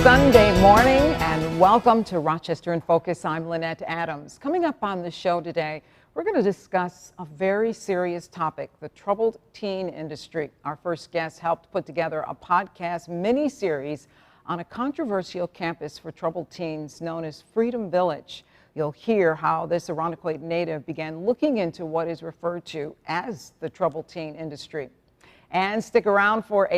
Sunday morning and welcome to Rochester In Focus. I'm Lynnette Adams. Coming up on the show today, we're going to discuss a very serious topic, the troubled teen industry. Our first guest helped put together a podcast mini-series on a controversial campus for troubled teens known as Freedom Village. You'll hear how this Irondequoit native began looking into what is referred to as the troubled teen industry. And stick around for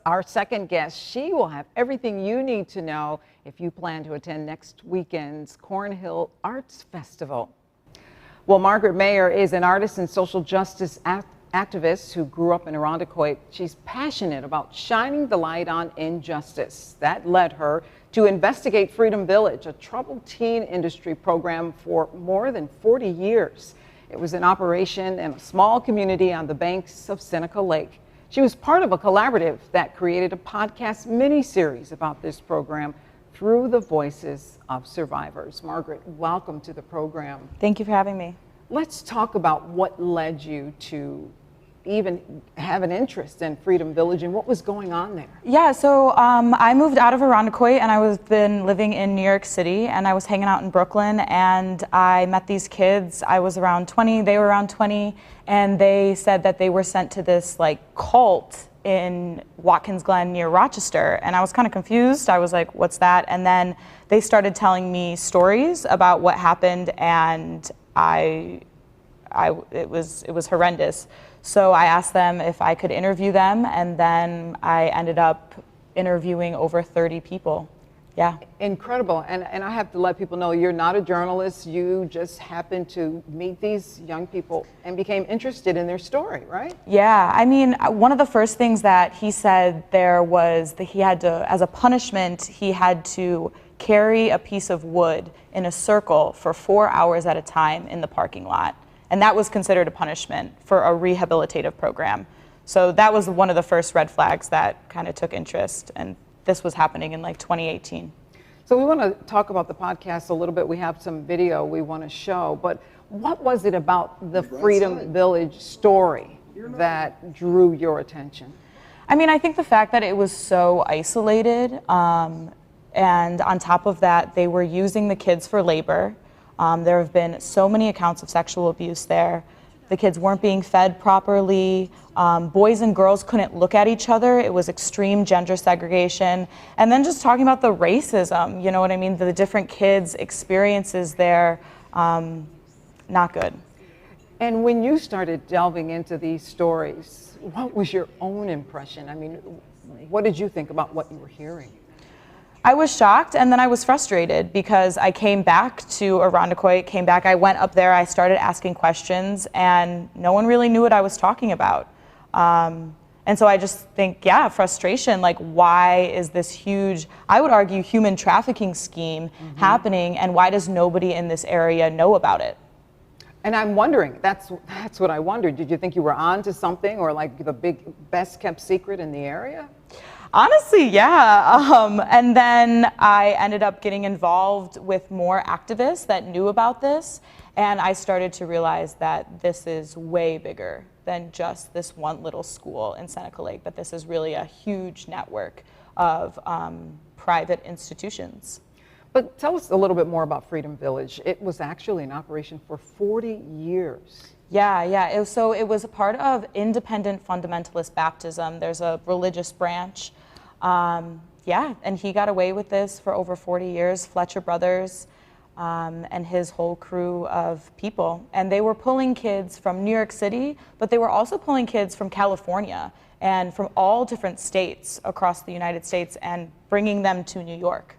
our second guest. She will have everything you need to know if you plan to attend next weekend's Cornhill Arts Festival. Well, Margaret Mayer is an artist and social justice activist who grew up in Irondequoit. She's passionate about shining the light on injustice. That led her to investigate Freedom Village, a troubled teen industry program for more than 40 years. It was in operation in a small community on the banks of Seneca Lake. She was part of a collaborative that created a podcast mini-series about this program through the voices of survivors. Margaret, welcome to the program. Thank you for having me. Let's talk about what led you to even have an interest in Freedom Village and what was going on there. Yeah, so I moved out of Irondequoit and I was been living in New York City, and I was hanging out in Brooklyn, and I met these kids. I was around 20, they were around 20, and they said that they were sent to this like cult in Watkins Glen near Rochester, and I was kind of confused. I was like, what's that? And then they started telling me stories about what happened, and it was horrendous. So I asked them if I could interview them, and then I ended up interviewing over 30 people. Yeah. Incredible. And I have to let people know you're not a journalist. You just happened to meet these young people and became interested in their story, right? Yeah. I mean, one of the first things that he said there was that he had to, as a punishment, he had to carry a piece of wood in a circle for 4 hours at a time in the parking lot. And that was considered a punishment for a rehabilitative program. So that was one of the first red flags that kind of took interest. And this was happening in like 2018. So we want to talk about the podcast a little bit. We have some video we want to show. But what was it about the Freedom Village story that drew your attention? I mean, I think the fact that it was so isolated, and on top of that, they were using the kids for labor. There have been so many accounts of sexual abuse there. The kids weren't being fed properly. Boys and girls couldn't look at each other. It was extreme gender segregation. And then just talking about the racism, you know what I mean? The different kids' experiences there, not good. And when you started delving into these stories, what was your own impression? I mean, what did you think about what you were hearing? I was shocked, and then I was frustrated because I came back to Irondequoit, I went up there, I started asking questions, and no one really knew what I was talking about. And so I just think, yeah, frustration, like why is this huge, I would argue, human trafficking scheme happening, and why does nobody in this area know about it? And I'm wondering, that's what I wondered. Did you think you were on to something, or like the best kept secret in the area? Honestly, yeah. And then I ended up getting involved with more activists that knew about this. And I started to realize that this is way bigger than just this one little school in Seneca Lake, but this is really a huge network of private institutions. But tell us a little bit more about Freedom Village. It was actually in operation for 40 years. Yeah. So it was a part of Independent Fundamentalist Baptism. There's a religious branch. And he got away with this for over 40 years, Fletcher Brothers and his whole crew of people. And they were pulling kids from New York City, but they were also pulling kids from California and from all different states across the United States and bringing them to New York.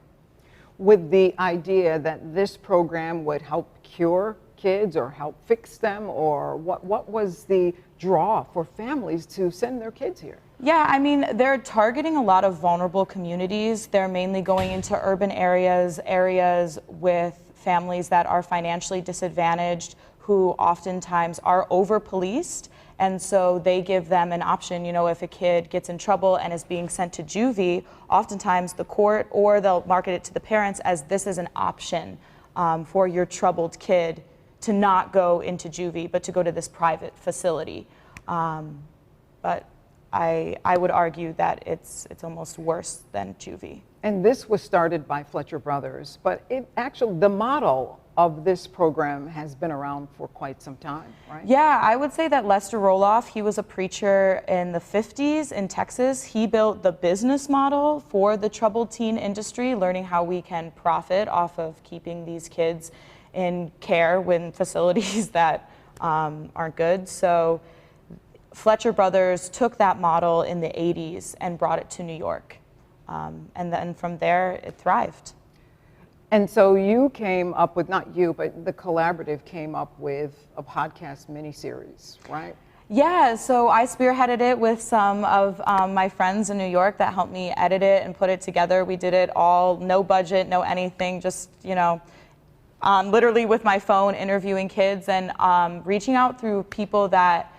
With the idea that this program would help cure kids or help fix them, or what was the draw for families to send their kids here? Yeah, I mean, they're targeting a lot of vulnerable communities. They're mainly going into urban areas with families that are financially disadvantaged, who oftentimes are over-policed. And so they give them an option, you know, if a kid gets in trouble and is being sent to juvie, oftentimes the court, or they'll market it to the parents as this is an option for your troubled kid to not go into juvie, but to go to this private facility. But I would argue that it's almost worse than juvie. And this was started by Fletcher Brothers, but the model of this program has been around for quite some time, right? Yeah, I would say that Lester Roloff, he was a preacher in the 50s in Texas. He built the business model for the troubled teen industry, learning how we can profit off of keeping these kids in care in facilities that aren't good. So Fletcher Brothers took that model in the 80s and brought it to New York. And then from there, it thrived. And so you came up with, not you, but the collaborative came up with a podcast miniseries, right? Yeah, so I spearheaded it with some of my friends in New York that helped me edit it and put it together. We did it all, no budget, no anything, just, literally with my phone interviewing kids and reaching out through people that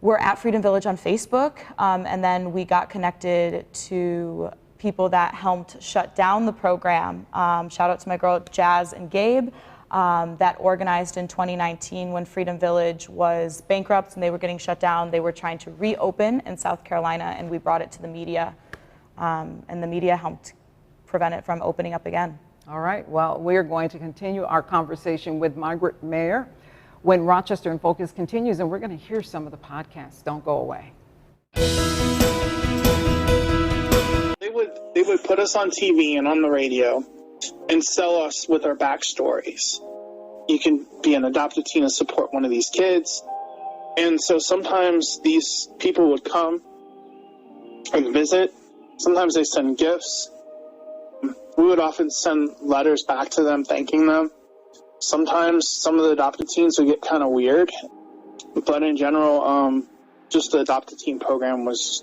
were at Freedom Village on Facebook. And then we got connected to people that helped shut down the program. Shout out to my girl Jazz and Gabe that organized in 2019 when Freedom Village was bankrupt and they were getting shut down. They were trying to reopen in South Carolina, and we brought it to the media, and the media helped prevent it from opening up again. All right, well, we're going to continue our conversation with Margaret Mayer when Rochester in Focus continues, and we're going to hear some of the podcasts. Don't go away. They would put us on TV and on the radio and sell us with our backstories. You can be an adopted teen and support one of these kids. And so sometimes these people would come and visit. Sometimes they send gifts. We would often send letters back to them thanking them. Sometimes some of the adopted teens would get kind of weird. But in general, just the adopted teen program was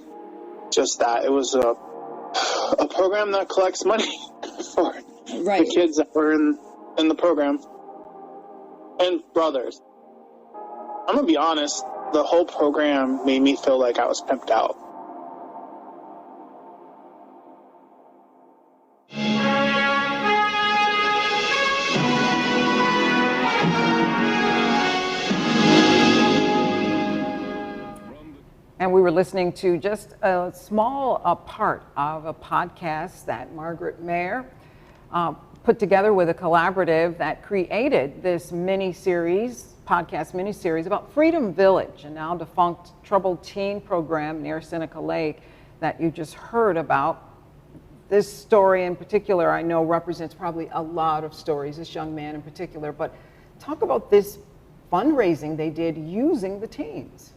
just that. It was a program that collects money for the kids that were in the program. And brothers. I'm going to be honest, the whole program made me feel like I was pimped out. And we were listening to just a small part of a podcast that Margaret Mayer put together with a collaborative that created this podcast mini-series about Freedom Village, a now defunct troubled teen program near Seneca Lake that you just heard about. This story in particular, I know, represents probably a lot of stories, this young man in particular, but talk about this fundraising they did using the teens.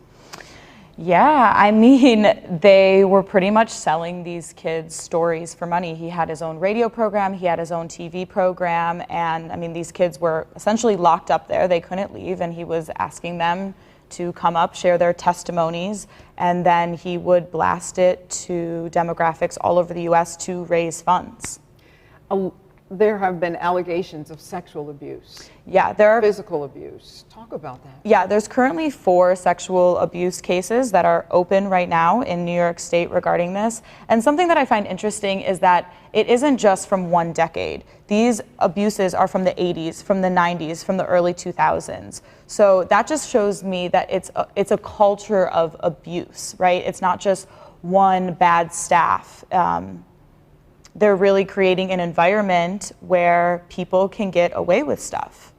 Yeah, I mean, they were pretty much selling these kids stories for money. He had his own radio program, he had his own TV program, and I mean, these kids were essentially locked up there. They couldn't leave, and he was asking them to come up, share their testimonies, and then he would blast it to demographics all over the U.S. to raise funds. There have been allegations of sexual abuse. Yeah, there are physical abuse. Talk about that. Yeah, there's currently 4 sexual abuse cases that are open right now in New York State regarding this. And something that I find interesting is that it isn't just from one decade. These abuses are from the 80s, from the 90s, from the early 2000s. So that just shows me that it's a culture of abuse, right? It's not just one bad staff. They're really creating an environment where people can get away with stuff.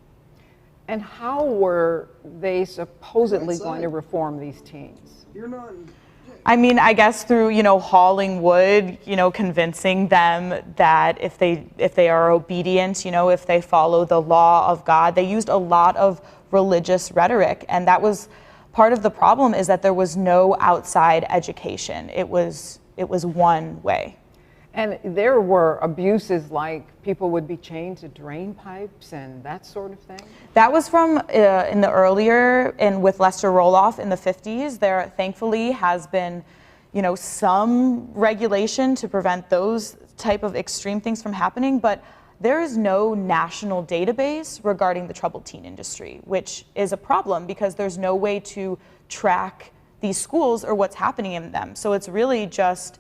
And how were they supposedly going to reform these teens? I mean, I guess through, hauling wood, convincing them that if they are obedient, if they follow the law of God. They used a lot of religious rhetoric, and that was part of the problem, is that there was no outside education. It was one way. And there were abuses like people would be chained to drain pipes and that sort of thing? That was from in the earlier, and with Lester Roloff in the 50s. There thankfully has been, some regulation to prevent those type of extreme things from happening, but there is no national database regarding the troubled teen industry, which is a problem because there's no way to track these schools or what's happening in them. So it's really just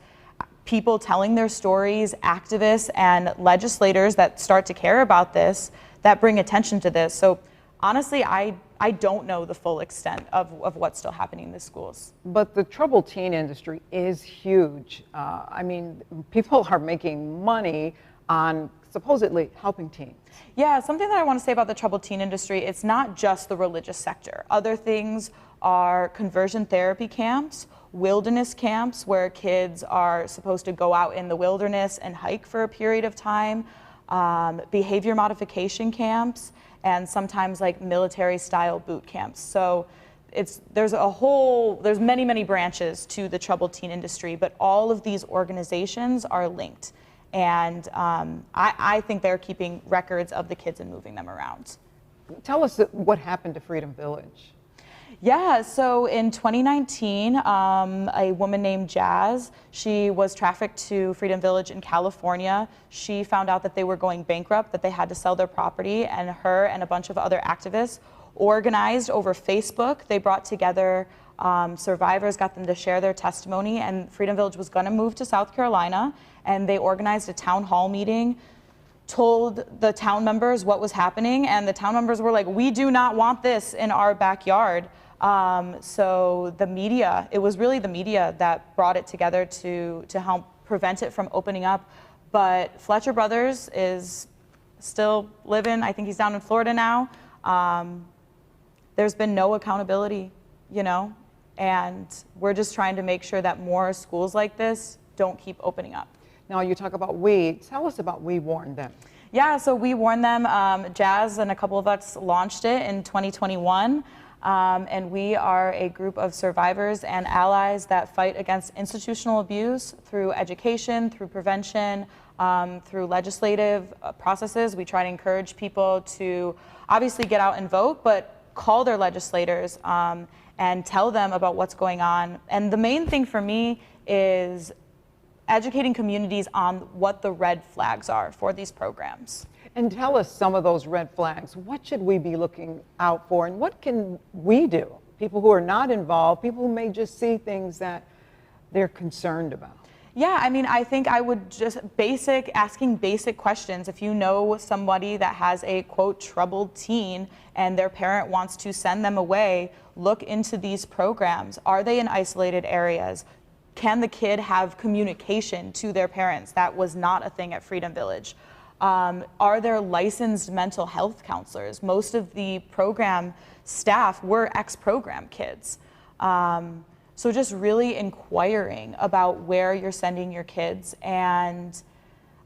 people telling their stories, activists and legislators that start to care about this, that bring attention to this. So honestly, I don't know the full extent of what's still happening in the schools. But the troubled teen industry is huge. I mean, people are making money on supposedly helping teens. Yeah, something that I want to say about the troubled teen industry, it's not just the religious sector. Other things are conversion therapy camps, wilderness camps where kids are supposed to go out in the wilderness and hike for a period of time, behavior modification camps, and sometimes like military style boot camps. So there's many, many branches to the troubled teen industry, but all of these organizations are linked. And I think they're keeping records of the kids and moving them around. Tell us what happened to Freedom Village. Yeah, so in 2019, a woman named Jazz, she was trafficked to Freedom Village in California. She found out that they were going bankrupt, that they had to sell their property, and her and a bunch of other activists organized over Facebook. They brought together survivors, got them to share their testimony, and Freedom Village was going to move to South Carolina, and they organized a town hall meeting, told the town members what was happening, and the town members were like, we do not want this in our backyard. So the media, it was really the media that brought it together to help prevent it from opening up. But Fletcher Brothers is still living. I think he's down in Florida now. There's been no accountability, you know, and we're just trying to make sure that more schools like this don't keep opening up. Now you talk about we. Tell us about We Warn Them. Yeah, so We Warn Them. Jazz and a couple of us launched it in 2021. And we are a group of survivors and allies that fight against institutional abuse through education, through prevention, through legislative processes. We try to encourage people to obviously get out and vote, but call their legislators and tell them about what's going on. And the main thing for me is educating communities on what the red flags are for these programs. And tell us some of those red flags. What should we be looking out for, and what can we do? People who are not involved, people who may just see things that they're concerned about. Yeah, I mean, I think I would just asking basic questions. If you know somebody that has a, quote, troubled teen and their parent wants to send them away, look into these programs. Are they in isolated areas? Can the kid have communication to their parents? That was not a thing at Freedom Village. Are there licensed mental health counselors? Most of the program staff were ex-program kids. So just really inquiring about where you're sending your kids. And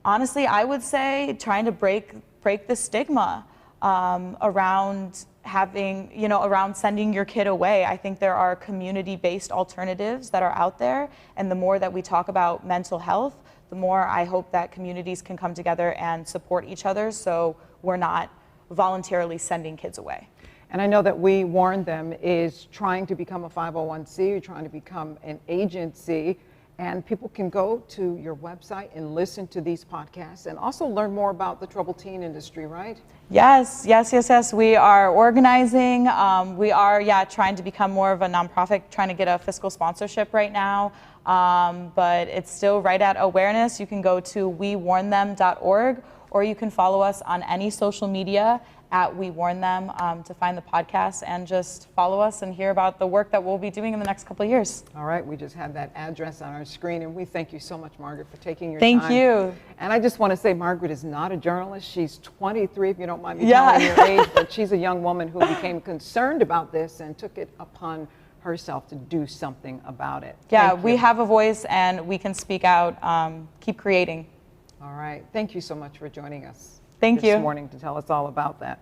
honestly, I would say trying to break the stigma around around sending your kid away. I think there are community-based alternatives that are out there. And the more that we talk about mental health, the more I hope that communities can come together and support each other so we're not voluntarily sending kids away. And I know that We Warn Them is trying to become a 501c, trying to become an agency, and people can go to your website and listen to these podcasts and also learn more about the troubled teen industry, right? Yes. We are organizing. We are, trying to become more of a nonprofit, trying to get a fiscal sponsorship right now. But it's still right at awareness. You can go to wewarnthem.org, or you can follow us on any social media at We Warn Them to find the podcast, and just follow us and hear about the work that we'll be doing in the next couple of years. All right, we just had that address on our screen, and we thank you so much, Margaret, for taking your time. Thank you. And I just want to say Margaret is not a journalist. She's 23, if you don't mind me telling your age, but she's a young woman who became concerned about this and took it upon herself to do something about it. Yeah, we have a voice and we can speak out, keep creating. All right, thank you so much for joining us this morning to tell us all about that.